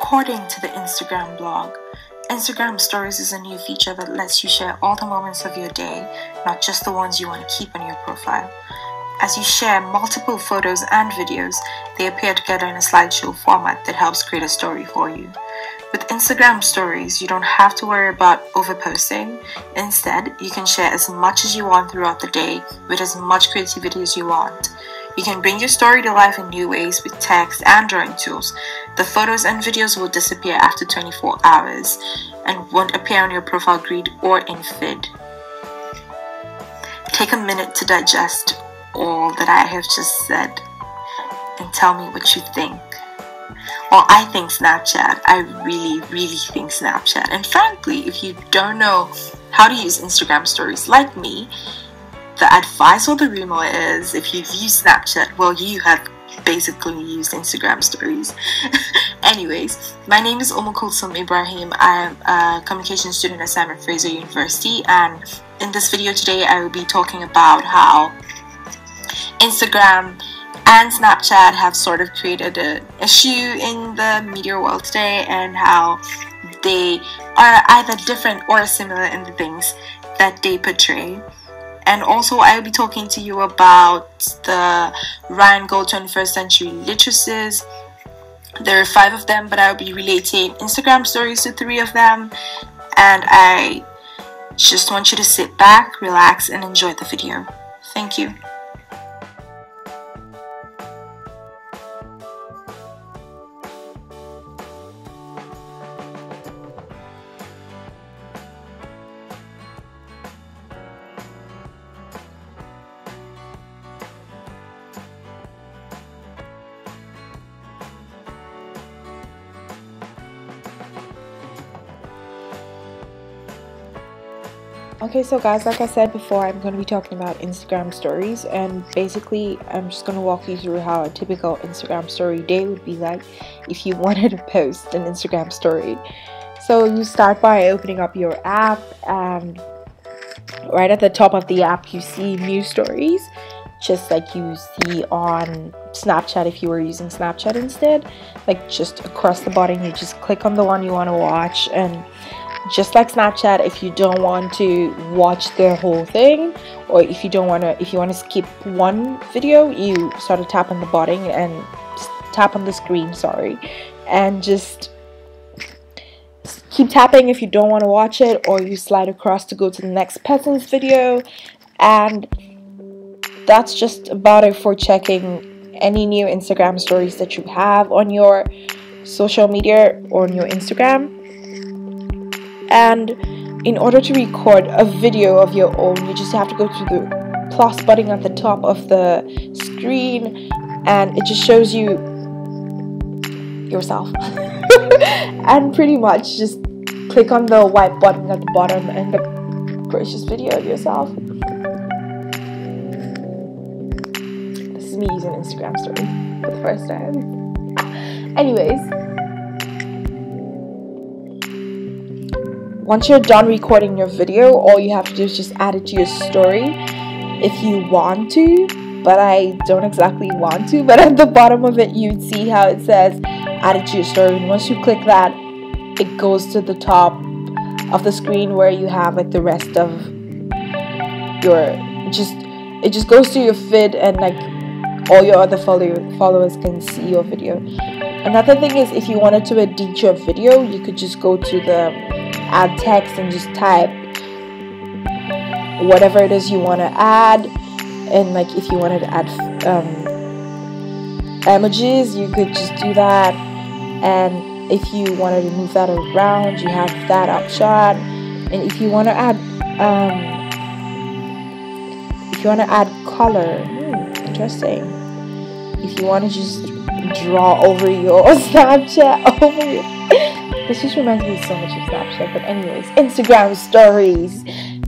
According to the Instagram blog, Instagram Stories is a new feature that lets you share all the moments of your day, not just the ones you want to keep on your profile. As you share multiple photos and videos, they appear together in a slideshow format that helps create a story for you. With Instagram Stories, you don't have to worry about overposting. Instead, you can share as much as you want throughout the day with as much creativity as you want. You can bring your story to life in new ways with text and drawing tools. The photos and videos will disappear after 24 hours and won't appear on your profile grid or in feed. Take a minute to digest all that I have just said and tell me what you think. Well, I think Snapchat. I really think Snapchat. And frankly, if you don't know how to use Instagram Stories like me, the advice or the rumor is if you've used Snapchat, well, you have basically used Instagram Stories. Anyways, my name is Kulsum Ibrahim. I am a communication student at Simon Fraser University, and in this video today I will be talking about how Instagram and Snapchat have sort of created an issue in the media world today, and how they are either different or similar in the things that they portray. And also I will be talking to you about the Rheingold 21st Century Literacies. There are 5 of them, but I will be relating Instagram Stories to 3 of them. And I just want you to sit back, relax, and enjoy the video. Thank you. Okay, so guys, like I said before, I'm going to be talking about Instagram Stories, and basically I'm just going to walk you through how a typical Instagram Story day would be like if you wanted to post an Instagram Story. So you start by opening up your app, and right at the top of the app you see new stories, just like you see on Snapchat if you were using Snapchat instead. Like just across the bottom you just click on the one you want to watch, and just like Snapchat, if you don't want to watch the whole thing, or if you want to skip one video, you sort of tap on the button and tap on the screen, and just keep tapping if you don't want to watch it, or you slide across to go to the next person's video. And that's just about it for checking any new Instagram Stories that you have on your social media or on your Instagram. And in order to record a video of your own, you just have to go to the plus button at the top of the screen, and it just shows you yourself. And pretty much just click on the white button at the bottom and the precious video of yourself. This is me using Instagram Story for the first time. Anyways, once you're done recording your video, all you have to do is just add it to your story if you want to, but I don't exactly want to. But at the bottom of it you'd see how it says add it to your story, and once you click that, it goes to the top of the screen where you have like the rest of your it just goes to your feed, and like all your other followers can see your video. Another thing is, if you wanted to edit your video, you could just go to the add text and just type whatever it is you want to add. And like if you wanted to add emojis, you could just do that. And if you wanted to move that around, you have that option. And if you want to add color, interesting. If you want to just draw over your Snapchat over your this just reminds me so much of Snapchat. But anyways, Instagram Stories.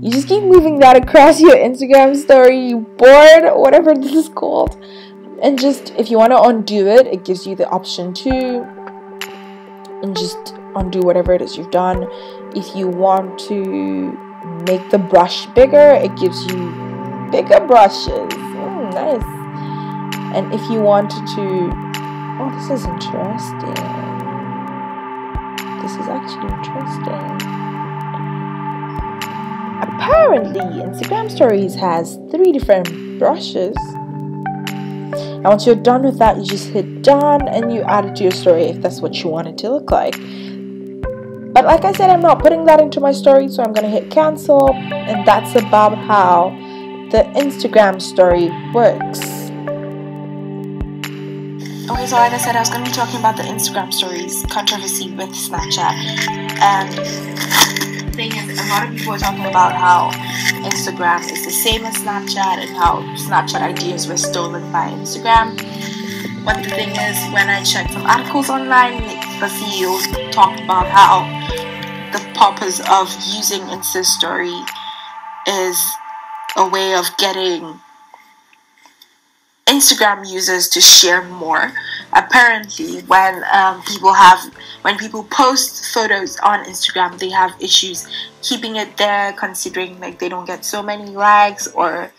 You just keep moving that across your Instagram story board, whatever this is called. And just, if you want to undo it, it gives you the option to. And just undo whatever it is you've done. If you want to make the brush bigger, it gives you bigger brushes. Nice. And if you wanted to... Oh, this is interesting. this is actually interesting. Apparently, Instagram Stories has 3 different brushes. And once you're done with that, you just hit done and you add it to your story if that's what you want it to look like. But like I said, I'm not putting that into my story, so I'm going to hit cancel. And that's about how the Instagram story works. Okay, so like I said, I was going to be talking about the Instagram stories controversy with Snapchat. And the thing is, a lot of people are talking about how Instagram is the same as Snapchat and how Snapchat ideas were stolen by Instagram. But the thing is, when I checked some articles online, the CEO talked about how the purpose of using Insta Story is a way of getting Instagram users to share more. Apparently, when people post photos on Instagram, they have issues keeping it there, considering like they don't get so many likes, or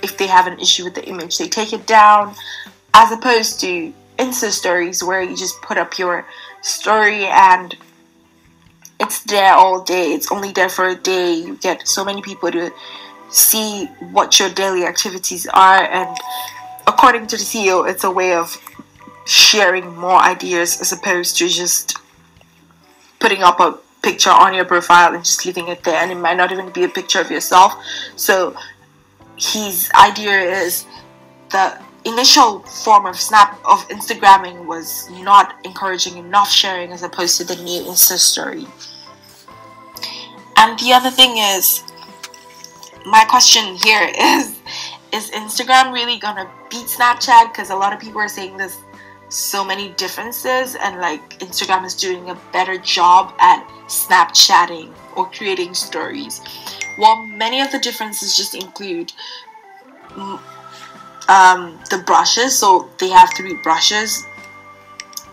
if they have an issue with the image, they take it down, as opposed to Insta Stories where you just put up your story and it's there all day. It's only there for a day. You get so many people to see what your daily activities are, and according to the CEO, it's a way of sharing more ideas as opposed to just putting up a picture on your profile and just leaving it there, and it might not even be a picture of yourself. So his idea is the initial form of Instagramming was not encouraging enough sharing as opposed to the new Insta Story. And the other thing is, my question here is Instagram really gonna beat Snapchat? Because a lot of people are saying there's so many differences, and like Instagram is doing a better job at Snapchatting or creating stories. Well, many of the differences just include the brushes. So they have 3 brushes,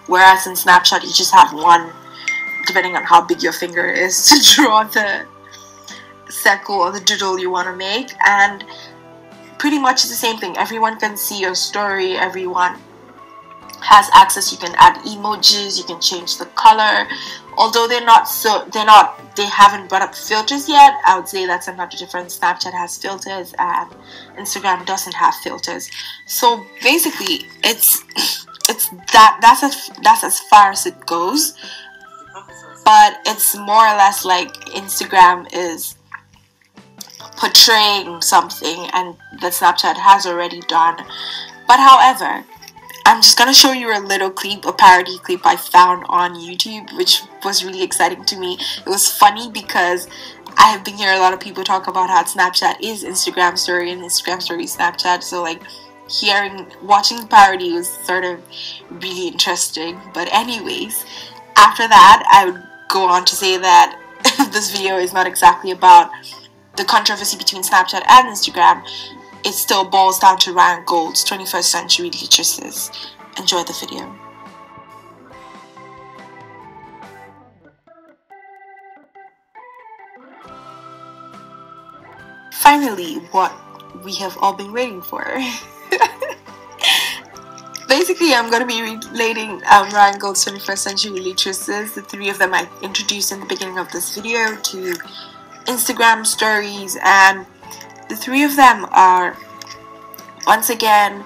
whereas in Snapchat you just have one, depending on how big your finger is to draw the circle or the doodle you want to make. And pretty much it's the same thing. Everyone can see your story, everyone has access. You can add emojis, you can change the color, although they haven't brought up filters yet. I would say that's another difference. Snapchat has filters and Instagram doesn't have filters. So basically that's as far as it goes, but it's more or less like Instagram is portraying something and that Snapchat has already done. But however, I'm just gonna show you a little clip, a parody clip I found on YouTube, which was really exciting to me. It was funny because I have been hearing a lot of people talk about how Snapchat is Instagram Story and Instagram Story is Snapchat. So like watching the parody was sort of really interesting. But anyways, after that, I would go on to say that this video is not exactly about the controversy between Snapchat and Instagram. It still boils down to Rheingold's 21st century literacies. Enjoy the video. Finally, what we have all been waiting for. Basically, I'm going to be relating Rheingold's 21st century literacies, the 3 of them I introduced in the beginning of this video, to Instagram stories, and the 3 of them are, once again,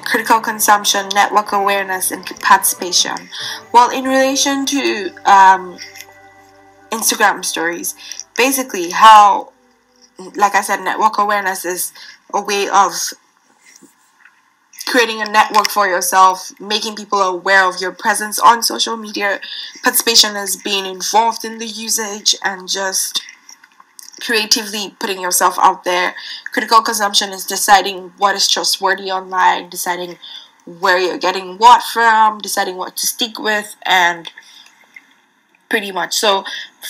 critical consumption, network awareness, and participation. Well, in relation to Instagram stories, basically how, like I said, network awareness is a way of creating a network for yourself, making people aware of your presence on social media. Participation is being involved in the usage and just creatively putting yourself out there. Critical consumption is deciding what is trustworthy online, deciding where you're getting what from, deciding what to stick with, and pretty much. So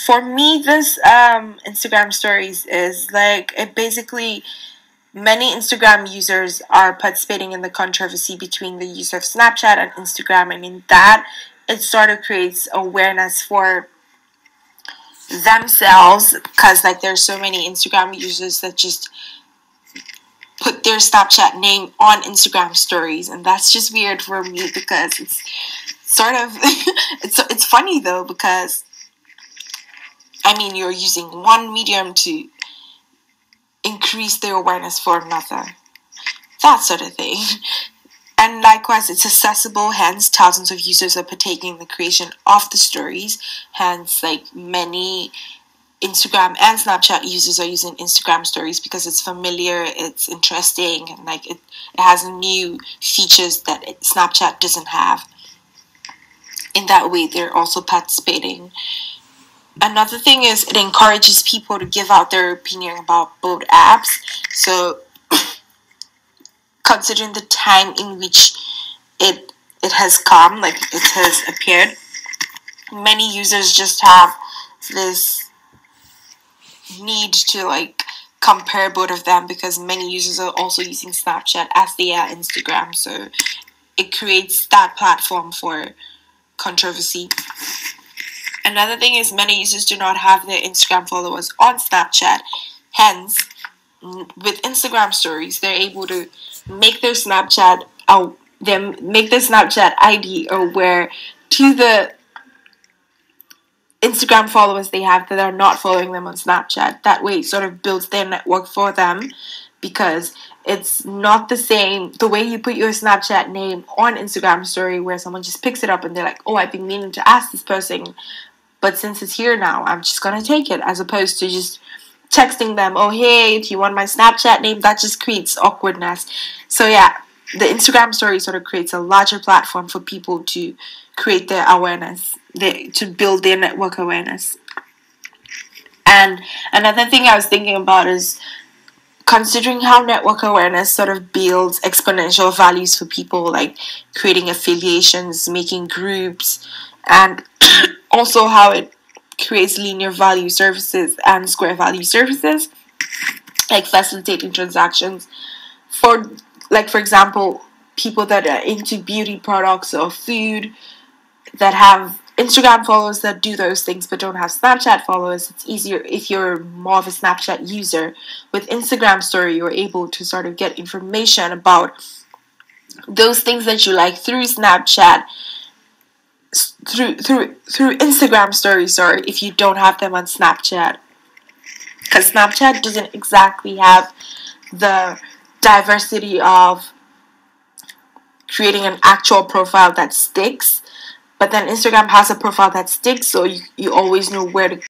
for me, this Instagram stories is like, it basically, many Instagram users are participating in the controversy between the use of Snapchat and Instagram, and in that it sort of creates awareness for themselves, because like there's so many Instagram users that just put their Snapchat name on Instagram stories, and that's just weird for me because it's sort of it's funny though, because I mean, you're using one medium to increase the awareness for another, that sort of thing. And likewise, it's accessible, hence thousands of users are partaking in the creation of the stories. Hence, like, many Instagram and Snapchat users are using Instagram stories because it's familiar, it's interesting, and like it has new features that Snapchat doesn't have. In that way, they're also participating. Another thing is it encourages people to give out their opinion about both apps. So considering the time in which it has come, like it has appeared, many users just have this need to like compare both of them, because many users are also using Snapchat as they are Instagram, so it creates that platform for controversy. Another thing is many users do not have their Instagram followers on Snapchat. Hence, with Instagram stories, they're able to make their Snapchat ID aware to the Instagram followers they have that are not following them on Snapchat. That way it sort of builds their network for them, because it's not the same the way you put your Snapchat name on Instagram story where someone just picks it up and they're like, oh, I've been meaning to ask this person, but since it's here now, I'm just gonna take it, as opposed to just texting them, oh hey, if you want my Snapchat name. That just creates awkwardness. So yeah, the Instagram story sort of creates a larger platform for people to create their awareness, to build their network awareness. And another thing I was thinking about is considering how network awareness sort of builds exponential values for people, like creating affiliations, making groups, and also how it creates linear value services and square value services, like facilitating transactions for example, people that are into beauty products or food that have Instagram followers that do those things but don't have Snapchat followers. It's easier if you're more of a Snapchat user. With Instagram story, you're able to sort of get information about those things that you like through Snapchat, through Instagram stories, or if you don't have them on Snapchat, because Snapchat doesn't exactly have the diversity of creating an actual profile that sticks, but then Instagram has a profile that sticks, so you always know where to